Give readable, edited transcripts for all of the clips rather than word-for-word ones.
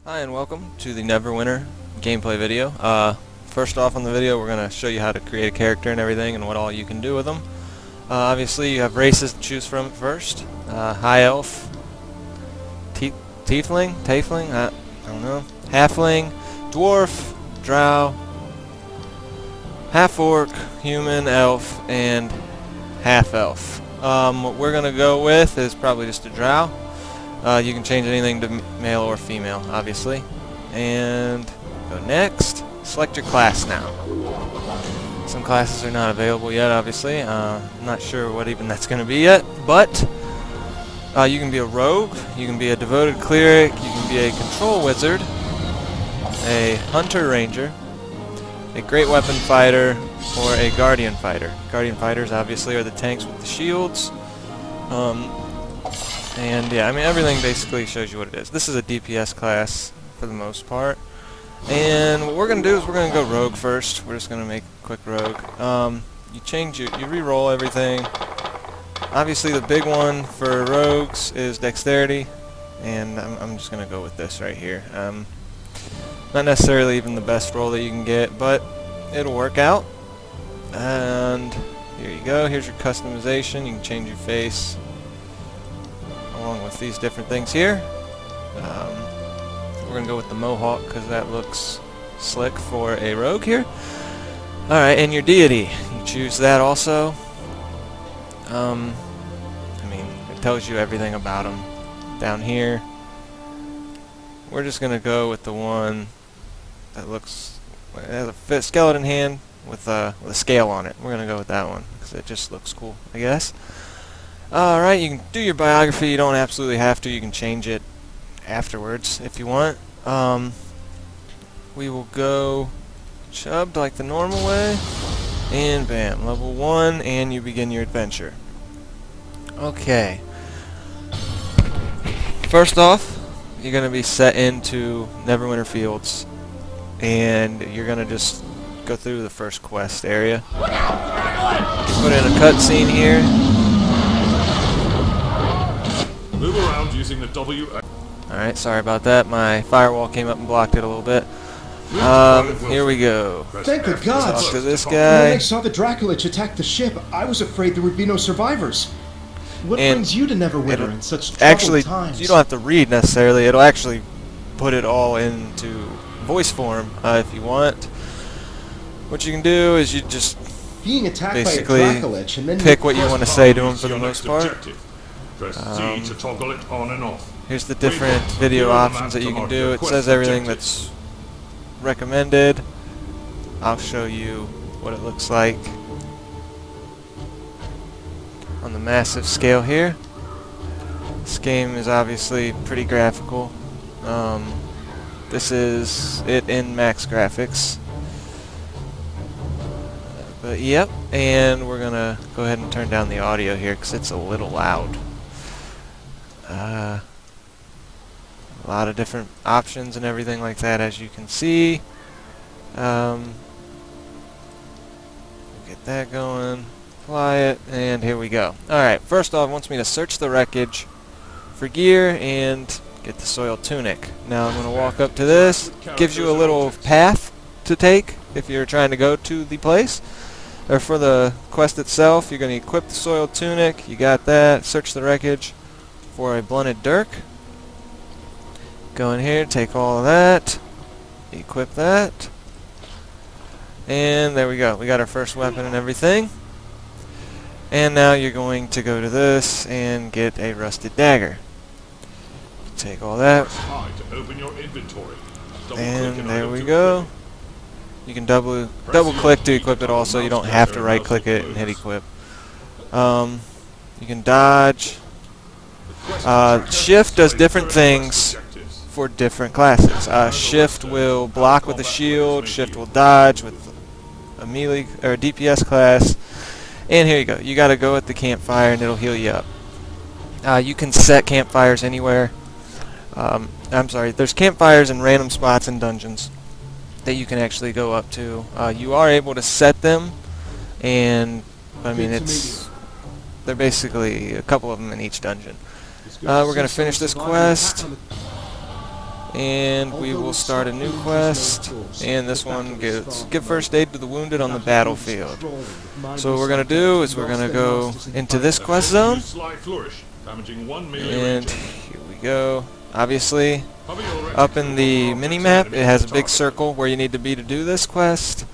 Hi and welcome to the Neverwinter gameplay video. First off on the video we're going to show you how to create a character and everything and what all you can do with them. Obviously you have races to choose from at first. High Elf, Tiefling, I don't know, Halfling, Dwarf, Drow, Half Orc, Human, Elf, and Half Elf. What we're going to go with is probably just a Drow. You can change anything to male or female, obviously. And go next. Select your class now. Some classes are not available yet, obviously. I'm not sure what even that's going to be yet, but you can be a rogue, you can be a devoted cleric, you can be a control wizard, a hunter ranger, a great weapon fighter, or a guardian fighter. Guardian fighters obviously are the tanks with the shields. And yeah, I mean everything basically shows you what it is. This is a DPS class for the most part. And what we're going to do is we're going to go rogue first. We're just going to make a quick rogue. You re-roll everything. Obviously the big one for rogues is dexterity. And I'm just going to go with this right here. Not necessarily even the best roll that you can get, but it'll work out. And here you go. Here's your customization. You can change your face along with these different things here. We're going to go with the mohawk because that looks slick for a rogue here. Alright, and your deity. You choose that also. I mean, it tells you everything about them down here. We're just going to go with the one that looks it has a skeleton hand with a scale on it. We're going to go with that one because it just looks cool, I guess. Alright, you can do your biography. You don't absolutely have to. You can change it afterwards if you want. We will go chubbed like the normal way. And bam, level 1, and you begin your adventure. Okay. First off, you're going to be set into Neverwinter Fields. And you're going to just go through the first quest area. Put in a cutscene here. Move around using the W. Alright, sorry about that. My firewall came up and blocked it a little bit. Here we go. Thank the gods! Talk to this When guy. I saw the Draculich attack the ship, I was afraid there would be no survivors. What And brings you to Neverwinter in such troubled Actually, times? you don't have to read necessarily. It'll actually put it all into voice form if you want. What you can do is you just Being attacked basically by a Draculich and then pick what you want to say to him for the most part. Press Z to toggle it on and off. Here's the different video options that you can do. It says everything that's recommended. I'll show you what it looks like on the massive scale here. This game is obviously pretty graphical. This is it in max graphics. But yep, and we're gonna go ahead and turn down the audio here because it's a little loud. A lot of different options and everything like that, as you can see. Get that going, apply it, and here we go. Alright, first off, it wants me to search the wreckage for gear and get the soiled tunic. Now I'm going to walk up to this. Gives you a little path to take if you're trying to go to the place. Or for the quest itself, you're going to equip the soiled tunic. You got that. Search the wreckage for a blunted dirk. Go in here, take all of that, equip that, and there we go. We got our first weapon and everything. And now you're going to go to this and get a rusted dagger. Take all that, I to open your inventory. and there we go. You can double click to equip it also. You don't have to right click it and hit equip. You can dodge. Shift does different things for different classes. Shift will block with a shield. Shift will dodge with a melee or a DPS class. And here you go. You got to go at the campfire and it'll heal you up. You can set campfires anywhere. I'm sorry. There's campfires in random spots in dungeons that you can actually go up to. You are able to set them, and I mean they're basically a couple of them in each dungeon. We're gonna finish this quest. And we will start a new quest, and this one gives give first aid to the wounded on the battlefield. So what we're going to do is we're going to go into this quest zone, Sly flourish, damaging one melee and ranger. here we go. Obviously, Cover your up in the reticule mini-map, it has a big target. circle where you need to be to do this quest.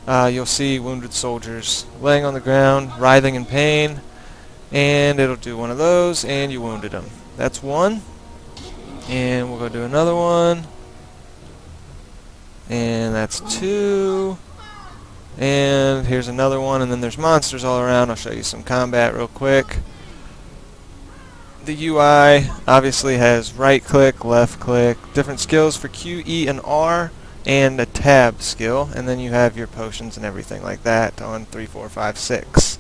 You'll see wounded soldiers laying on the ground, writhing in pain, and it'll do one of those, and you wounded them. That's one. And we'll go do another one. And that's two. And here's another one, and then there's monsters all around. I'll show you some combat real quick. The UI obviously has right click, left click, different skills for Q, E, and R, and a tab skill, and then you have your potions and everything like that on 3, 4, 5, 6.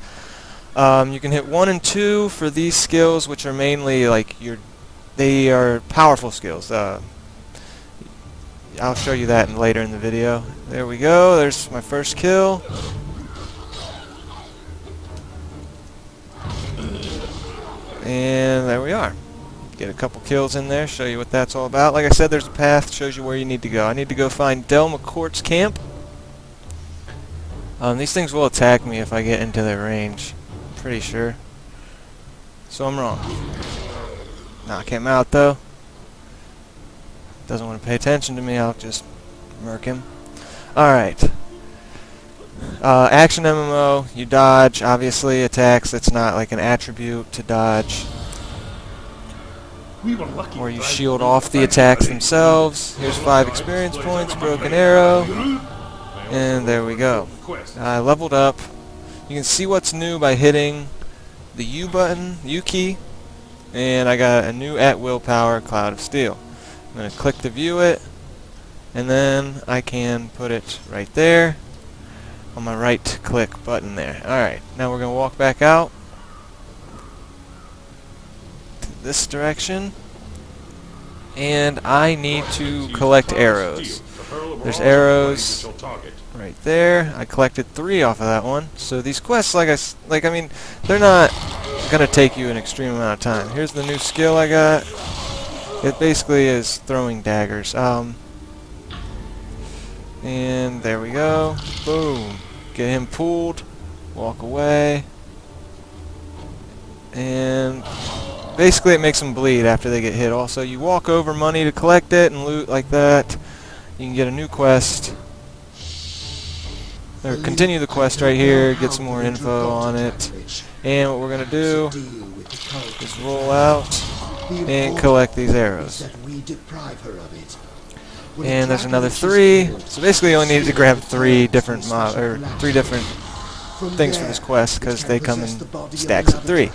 You can hit 1 and 2 for these skills, which are mainly like they are powerful skills. I'll show you that later in the video. There we go. There's my first kill. And there we are. Get a couple kills in there, show you what that's all about. Like I said, there's a path, shows you where you need to go. I need to go find Del McCourt's camp. These things will attack me if I get into their range. Pretty sure. So I'm wrong. Knock him out though. Doesn't want to pay attention to me, I'll just murk him. Alright. Action MMO, you dodge, obviously attacks, it's not like an attribute to dodge. We were lucky Or you to shield drive off the through attacks factory. themselves. Here's 5 experience points, broken arrow, and there we go. Quest. I leveled up. You can see what's new by hitting the U button, U key, and I got a new at-will power, Cloud of Steel. I'm going to click to view it, and then I can put it right there on my right-click button there. Alright, now we're going to walk back out to this direction, and I need to collect arrows. There's arrows right there. I collected 3 off of that one. So these quests, I mean, they're not gonna take you an extreme amount of time. Here's the new skill I got. It basically is throwing daggers. And there we go. Boom. Get him pulled. Walk away. And basically it makes them bleed after they get hit. Also, you walk over money to collect it and loot like that. You can get a new quest. Or continue the quest right here, get some more info on it. And what we're going to do is roll out and collect these arrows. And there's another 3. So basically you only need to grab 3 different things for this quest because they come in stacks of 3.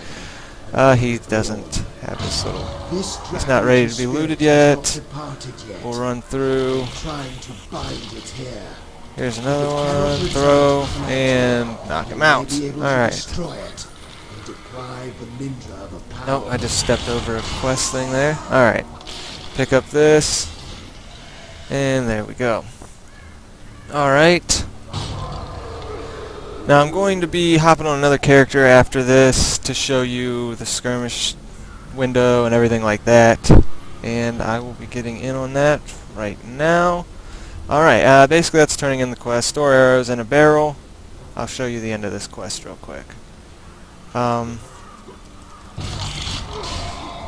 He doesn't have this little... He's not ready to be looted yet. We'll run through. Here's another one. Throw and knock him out. Alright. Nope, I just stepped over a quest thing there. Alright. Pick up this. And there we go. Alright. Now I'm going to be hopping on another character after this to show you the skirmish window and everything like that. And I will be getting in on that right now. Alright, basically that's turning in the quest. Store arrows in a barrel. I'll show you the end of this quest real quick.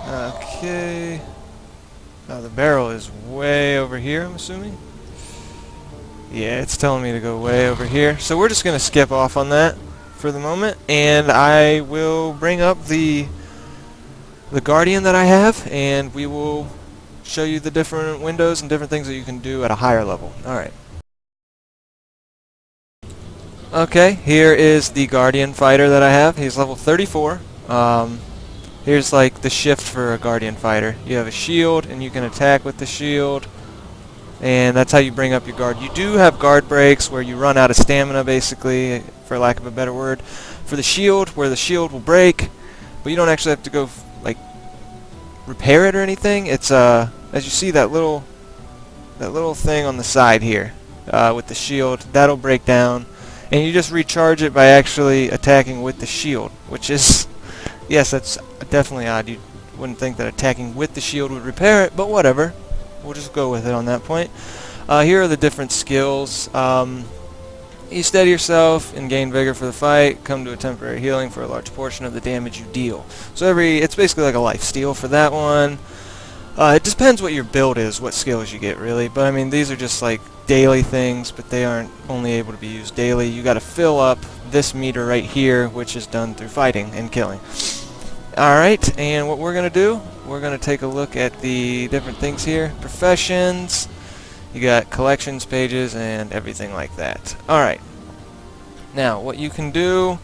Okay. The barrel is way over here, I'm assuming. Yeah, it's telling me to go way over here. So we're just going to skip off on that for the moment. And I will bring up the Guardian that I have, and we will show you the different windows and different things that you can do at a higher level. Alright. Okay, here is the Guardian fighter that I have. He's level 34. Here's like the shift for a Guardian fighter. You have a shield, and you can attack with the shield. And that's how you bring up your guard. You do have guard breaks where you run out of stamina, basically, for lack of a better word. For the shield, where the shield will break, but you don't actually have to go, like, repair it or anything. It's, as you see that little thing on the side here, with the shield, that'll break down. And you just recharge it by actually attacking with the shield, which is, yes, that's definitely odd. You wouldn't think that attacking with the shield would repair it, but whatever. we'll just go with it on that point. Here are the different skills. You steady yourself and gain vigor for the fight. Come to a temporary healing for a large portion of the damage you deal. So it's basically like a life steal for that one. It depends what your build is, what skills you get really. But I mean, these are just like daily things, but they aren't only able to be used daily. You got to fill up this meter right here, which is done through fighting and killing. Alright, and what we're going to do, we're going to take a look at the different things here. Professions. You got collections pages and everything like that. Alright. Now, what you can do,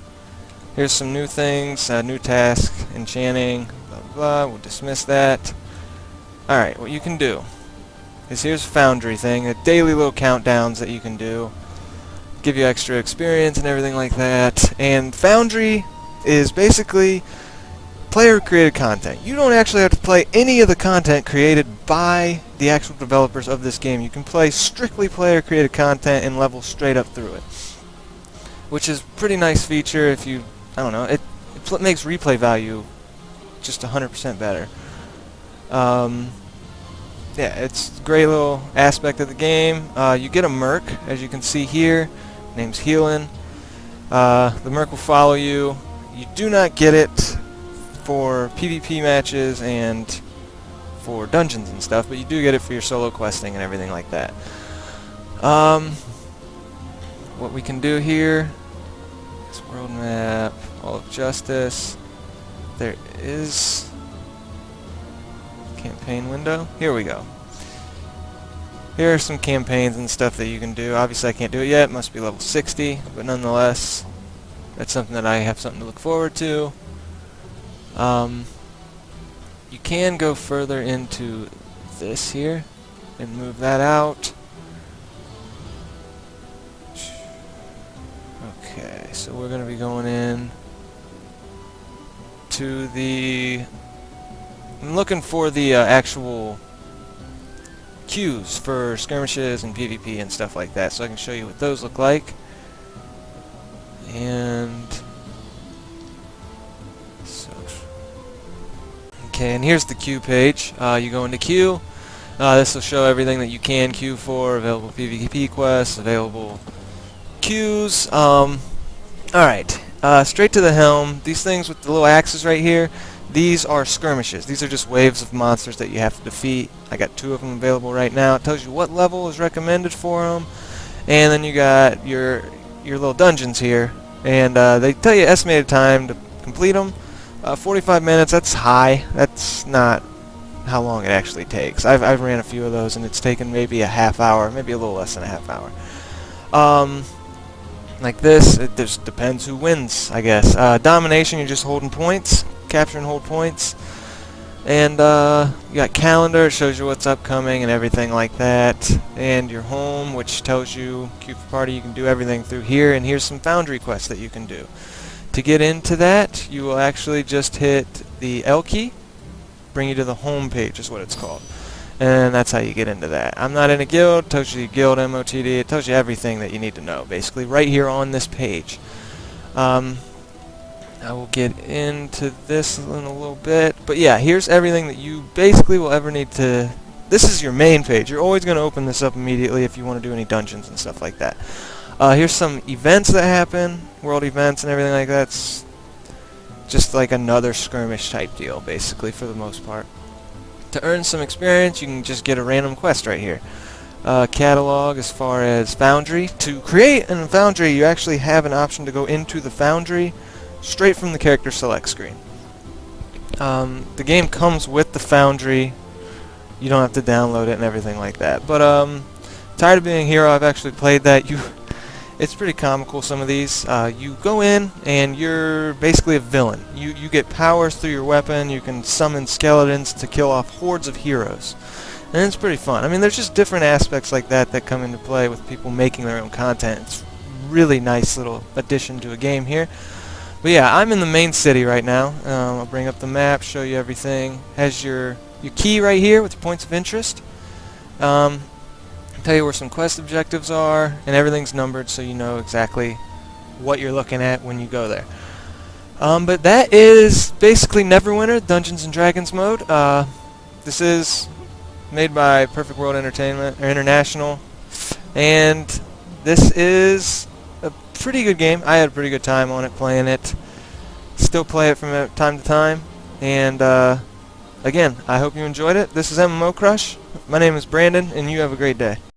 here's some new things, new task, enchanting, blah, blah, blah. We'll dismiss that. Alright, what you can do is here's a foundry thing, a daily little countdowns that you can do. Give you extra experience and everything like that. And foundry is basically player-created content. You don't actually have to play any of the content created by the actual developers of this game. You can play strictly player-created content and level straight up through it, which is a pretty nice feature. If you, I don't know, it makes replay value just 100% better. Yeah, it's a great little aspect of the game. You get a merc, as you can see here. Name's Healin'. The merc will follow you. You do not get it for PvP matches and for dungeons and stuff, but you do get it for your solo questing and everything like that. What we can do here is world map, all of justice. There is campaign window. Here we go. Here are some campaigns and stuff that you can do. Obviously I can't do it yet, must be level 60, but nonetheless that's something that I have something to look forward to. You can go further into this here and move that out. Okay, so we're going to be going in to the... I'm looking for the actual queues for skirmishes and PvP and stuff like that, so I can show you what those look like. And... okay, and here's the queue page. You go into queue. This will show everything that you can queue for, available PvP quests, available queues. Alright, straight to the helm. These things with the little axes right here, these are skirmishes. These are just waves of monsters that you have to defeat. I got 2 of them available right now. It tells you what level is recommended for them. And then you got your little dungeons here. And they tell you estimated time to complete them. 45 minutes, that's high. That's not how long it actually takes. I've ran a few of those and it's taken maybe a half hour, maybe a little less than a half hour. Like this, it just depends who wins, I guess. Domination, you're just holding points, capture and hold points. And you got calendar, it shows you what's upcoming and everything like that. And your home, which tells you queue for party, you can do everything through here. And here's some foundry quests that you can do. To get into that, you will actually just hit the L key, bring you to the home page is what it's called. And that's how you get into that. I'm not in a guild, tells you your guild MOTD, it tells you everything that you need to know, basically, right here on this page. I will get into this in a little bit, but yeah, here's everything that you basically will ever need to... This is your main page. You're always going to open this up immediately if you want to do any dungeons and stuff like that. Here's some events that happen, world events and everything like that. It's just like another skirmish type deal, basically, for the most part. To earn some experience, you can just get a random quest right here. Catalog as far as foundry. To create a foundry, you actually have an option to go into the foundry straight from the character select screen. The game comes with the foundry. You don't have to download it and everything like that. But tired of being a hero, I've actually played that. It's pretty comical, some of these. You go in and you're basically a villain. You get powers through your weapon. You can summon skeletons to kill off hordes of heroes. And it's pretty fun. I mean, there's just different aspects like that that come into play with people making their own content. It's a really nice little addition to a game here. But yeah, I'm in the main city right now. I'll bring up the map, show you everything. Has your key right here with your points of interest. Tell you where some quest objectives are, and everything's numbered so you know exactly what you're looking at when you go there. But that is basically Neverwinter, Dungeons & Dragons mode. This is made by Perfect World Entertainment or International, and this is a pretty good game. I had a pretty good time on it playing it. Still play it from time to time, and again, I hope you enjoyed it. This is MMO Crush. My name is Brandon, and you have a great day.